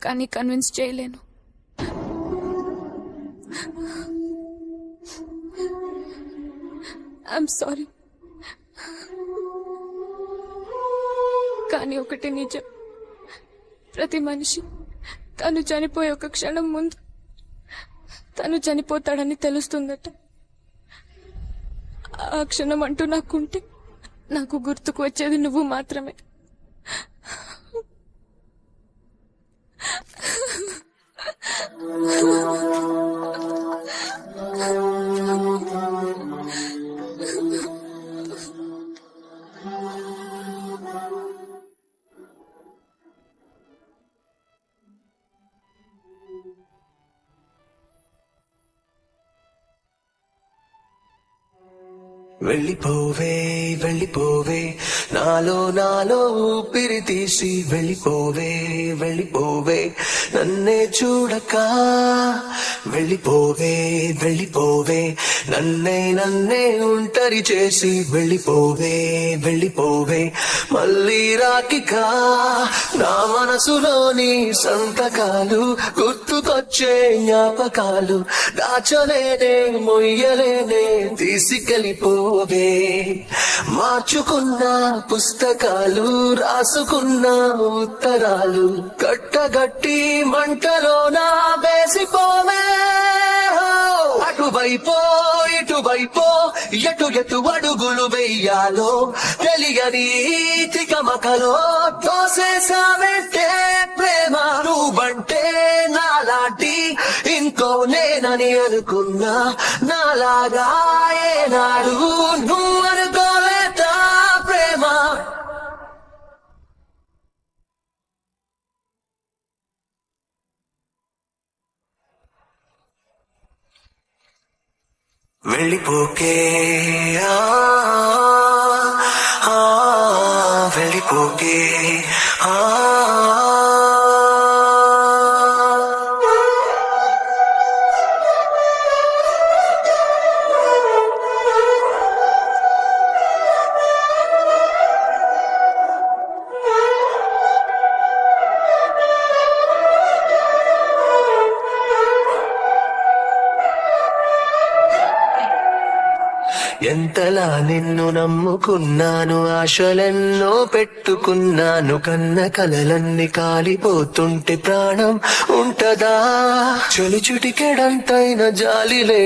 కానీ కన్విన్స్ చేయలేను. I'm sorry. కానీ ఒకటి నిజం, ప్రతి మనిషి తను చనిపోయే ఒక క్షణం ముందు తను చనిపోతాడని తెలుస్తుందట. ఆ క్షణం అంటూ నాకుంటే నాకు గుర్తుకు వచ్చేది నువ్వు మాత్రమే. వెళ్ళిపోవే వెళ్ళిపోవే నాలో నాలో ఊపిరి తీసి వెళ్ళిపోవే వెళ్ళిపోవే నన్నే చూడక వెళ్ళిపోవే వెళ్ళిపోవే నన్నే ఒంటరి చేసి వెళ్ళిపోవే వెళ్ళిపోవే మళ్ళీ రాకిక నా మనసులోని సంతకాలు గుర్తుకొచ్చే జ్ఞాపకాలు దాచలేనే మొయ్యలేనే తీసుకెళ్ళిపోవే మార్చుకున్న పుస్తకాలు రాసుకున్న ఉత్తరాలు కట్టగట్టి మంటలోన వేసిపోవే అటువైపో ఇటువైపో ఎటు ఎటు అడుగులు వెయ్యాలో తెలియని తికమకలో తోసేసావంటే ప్రేమ నువ్వంటే నాలాంటి ఇంకో నేనని అనుకున్నా నాలాగా ఏనాడు నువ్వు అనుకోలేదా ప్రేమ. వెళ్ళిపోకే వెళ్ళిపోకే ఎంతలా నిన్ను నమ్ముకున్నాను, ఆశలెన్నో పెట్టుకున్నాను, కన్న కలలన్నీ కాలిపోతుంటే ప్రాణం ఉంటదా? చొలి చుటికెడంతైన జాలిలే